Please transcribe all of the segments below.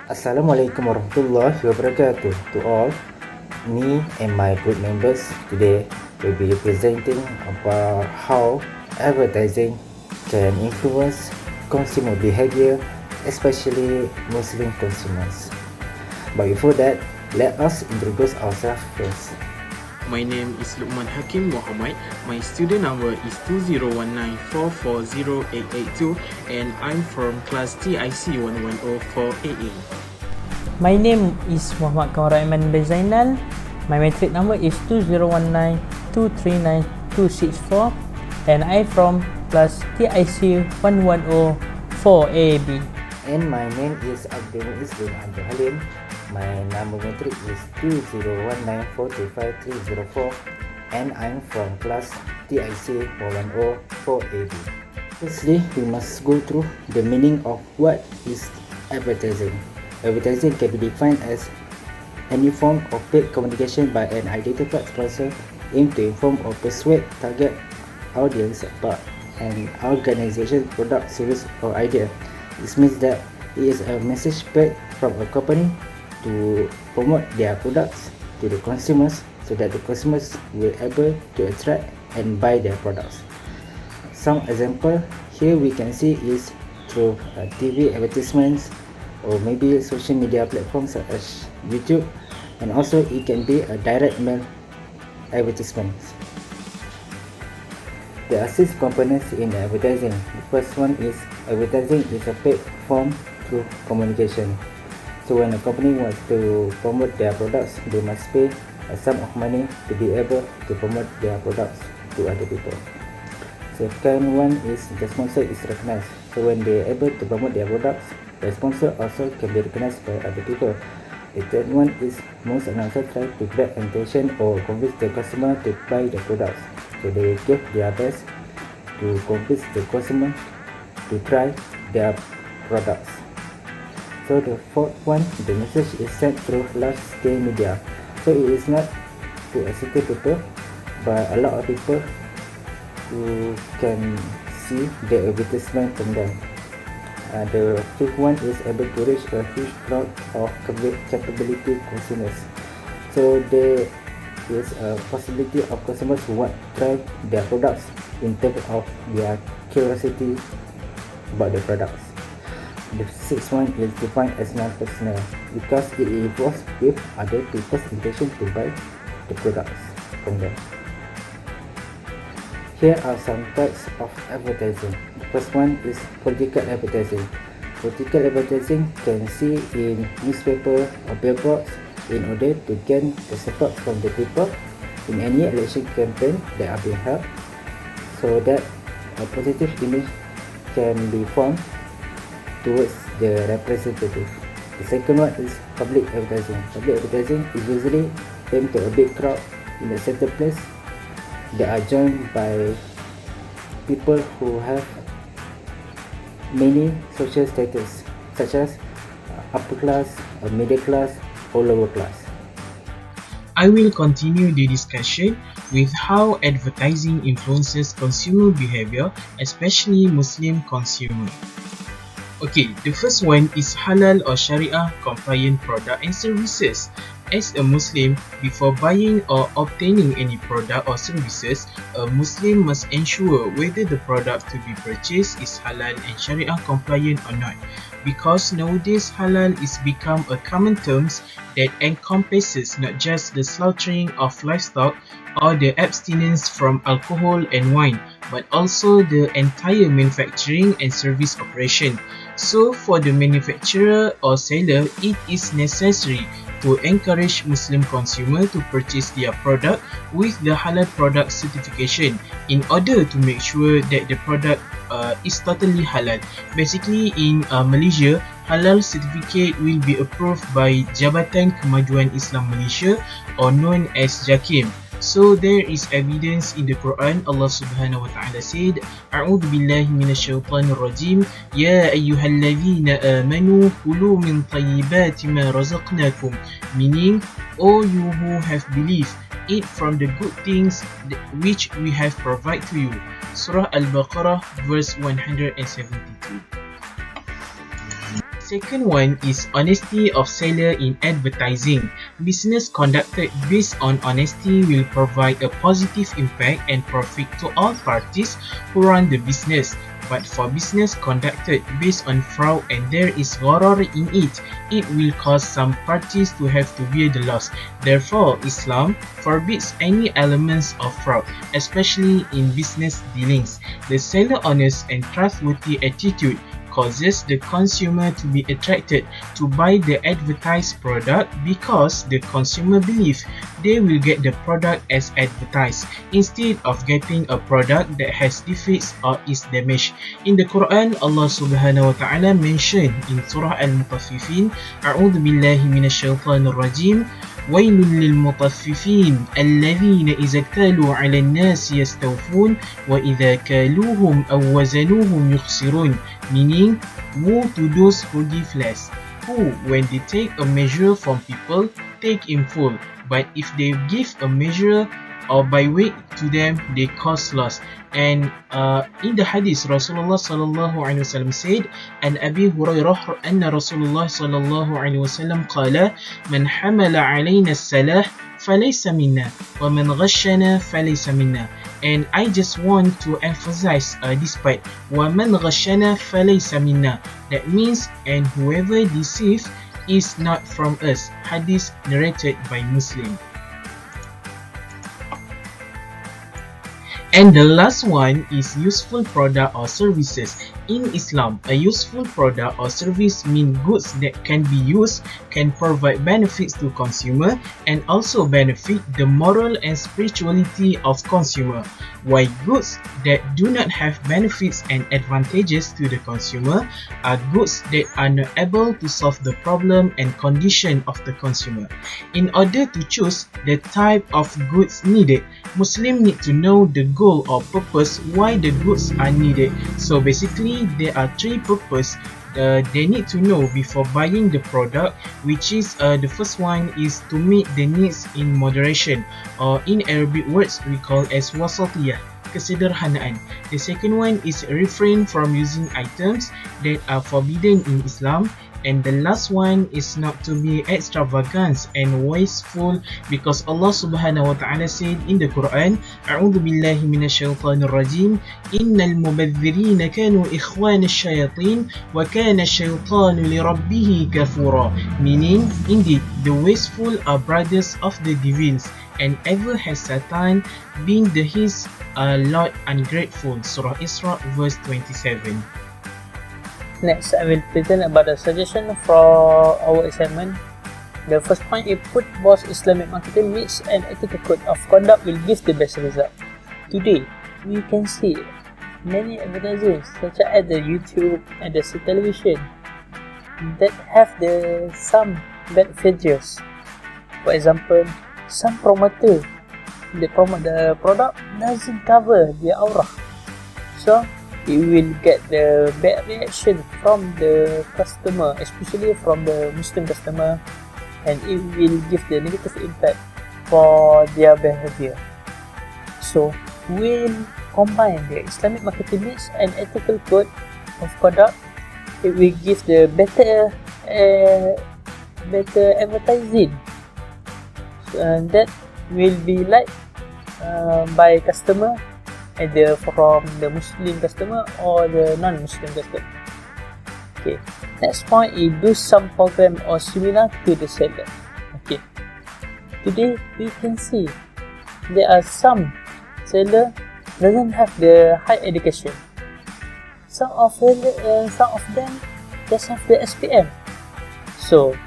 Assalamualaikum warahmatullahi wabarakatuh to all. Me and my group members today will be presenting about how advertising can influence consumer behavior, especially Muslim consumers. But before that, let us introduce ourselves first. My name is Luqman Hakim Muhammad. My student number is 2019440882 and I'm from class TIC 1104AA. My name is Muhammad Kamar Aiman bin Zainal. My matric number is 2019239264 and I from class TIC 1104AB. And my name is Abdul Islam Abdul Halim. My number matric is 2019425304 and I'm from class TIC 104AB. Firstly, we must go through the meaning of what is advertising. Advertising can be defined as any form of paid communication by an identified sponsor aimed to inform or persuade target audience about an organization, product, service or idea. This means that it is a message paid from a company to promote their products to the consumers so that the consumers will able to attract and buy their products. Some example here we can see is through TV advertisements or maybe social media platforms such as YouTube, and also it can be a direct mail advertisements. There are 6 components in advertising. The first one is advertising is a paid form through communication. So when a company wants to promote their products, they must pay a sum of money to be able to promote their products to other people. Second one is the sponsor is recognized. So when they are able to promote their products, the sponsor also can be recognized by other people. The third one is most announcers try to grab attention or convince the customer to buy the products. So they give their best to convince the customer to try their products. So the fourth one, the message is sent through large scale media. So it is not to a certain people, but a lot of people who can see the advertisement from them. The fifth one is able to reach a huge crowd of capability consumers. So there is a possibility of customers who want to try their products in terms of their curiosity about the products. The sixth one is defined as non-personal because it involves with other people's intention to buy the products from them. Here are some types of advertising. The first one is political advertising. Political advertising can see in newspaper or billboards in order to gain the support from the people in any election campaign that are being held, so that a positive image can be formed towards the representative. The second one is public advertising. Public advertising is usually aimed to a big crowd in a certain place that are joined by people who have many social status, such as upper class, middle class, or lower class. I will continue the discussion with how advertising influences consumer behavior, especially Muslim consumer. Okay, the first one is halal or sharia compliant product and services. As a Muslim, before buying or obtaining any product or services, a Muslim must ensure whether the product to be purchased is halal and sharia compliant or not. Because nowadays halal is become a common term that encompasses not just the slaughtering of livestock or the abstinence from alcohol and wine, but also the entire manufacturing and service operation. So for the manufacturer or seller, it is necessary to encourage Muslim consumer to purchase their product with the halal product certification in order to make sure that the product is totally halal. Basically in Malaysia, halal certificate will be approved by Jabatan Kemajuan Islam Malaysia or known as JAKIM. So there is evidence in the Quran. Allah Subhanahu wa Ta'ala said, A'udhu billahi minasyaitanir rajim, Ya ayyuhallazina amanu kulu min tayyibati ma razaqnakum, meaning, O you who have believed, eat from the good things which we have provided to you. Surah Al-Baqarah verse 172. second one is honesty of seller in advertising. Business conducted based on honesty will provide a positive impact and profit to all parties who run the business. But for business conducted based on fraud and there is gharar in it, it will cause some parties to have to bear the loss. Therefore, Islam forbids any elements of fraud, especially in business dealings. The seller honest and trustworthy attitude causes the consumer to be attracted to buy the advertised product because the consumer believes they will get the product as advertised instead of getting a product that has defects or is damaged. In the Quran, Allah subhanahu wa ta'ala mentioned in Surah Al-Mutaffifin, A'udhu billahi minasyaitanir rajim, ويل للمطففين الذين إذا اكتالوا على الناس يستوفون وإذا كالوهم أو وزنوهم يخسرون, meaning woe to those who give less, who when they take a measure from people take in full, but if they give a measure or by weight to them they cause loss. And in the hadith, Rasulullah sallallahu alaihi wasallam said, "An Abi Hurairah anna Rasulullah sallallahu alaihi wasallam qala, man hamala alayna as-salah falaysa minna, wa man ghashana falaysa minna." And I just want to emphasize this part, wa man ghashana falaysa minna. That means, and whoever deceives is not from us. Hadith narrated by Muslim. And the last one is useful product or services. In Islam, a useful product or service means goods that can be used, can provide benefits to consumer, and also benefit the moral and spirituality of consumer. While goods that do not have benefits and advantages to the consumer are goods that are not able to solve the problem and condition of the consumer. In order to choose the type of goods needed, Muslims need to know the goal or purpose why the goods are needed. So basically, there are three purposes they need to know before buying the product, which is the first one is to meet the needs in moderation, or in Arabic words we call as wasatiyah, kesederhanaan. The second one is refrain from using items that are forbidden in Islam. And the last one is not to be extravagant and wasteful, because Allah subhanahu wa ta'ala said in the Quran, A'udhu billahi minasyaitanir rajim, Innal mubadhirina kanu ikhwana syayatin wa kana syaitanu lirabbihi kafura, meaning, indeed, the wasteful are brothers of the devils, and ever has Satan been his Lord ungrateful. Surah Isra verse 27. Next, I will present about the suggestion for our assignment. The first point is put both Islamic marketing myths and ethical code of conduct will give the best result. Today, we can see many advertisements such as the YouTube and the television that have some bad features. For example, some promoter they promote the product doesn't cover the aura, so it will get the bad reaction from the customer, especially from the Muslim customer, and it will give the negative impact for their behavior. So we'll combine the Islamic marketing myths and ethical code of conduct. It will give the better advertising, and that will be liked by customer, either from the Muslim customer or the non-Muslim customer. Okay, next point is do some program or seminar to the seller. Okay, today we can see there are some seller doesn't have the high education. Some of them just have the SPM. So,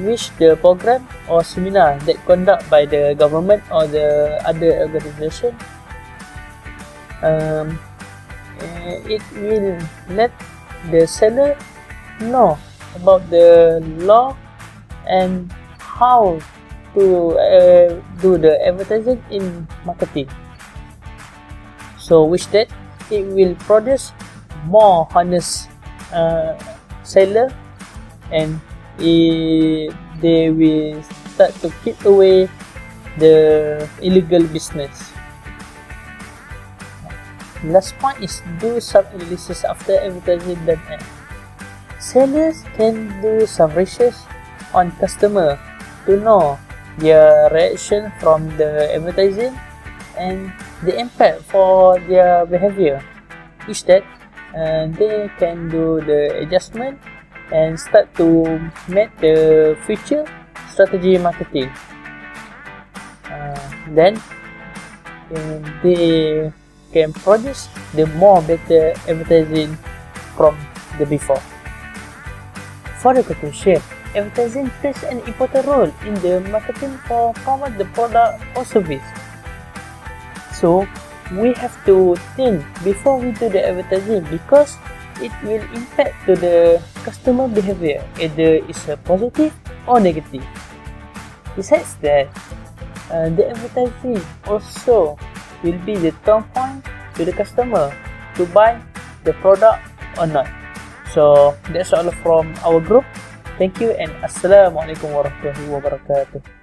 which the program or seminar that conduct by the government or the other organization, it will let the seller know about the law and how to do the advertising in marketing. So which that it will produce more honest seller, and they will start to keep away the illegal business. Last point is do some analysis after advertising done ad. Sellers can do some research on customer to know their reaction from the advertising and the impact for their behavior. Instead, they can do the adjustment and start to make the future strategy marketing. Then they can produce the more better advertising from the before. For the conclusion, advertising plays an important role in the marketing for promote the product or service. So we have to think before we do the advertising because it will impact to the customer behavior, either it's a positive or negative. Besides that, the advertising also will be the turn point to the customer to buy the product or not. So that's all from our group. Thank you and Assalamualaikum warahmatullahi wabarakatuh.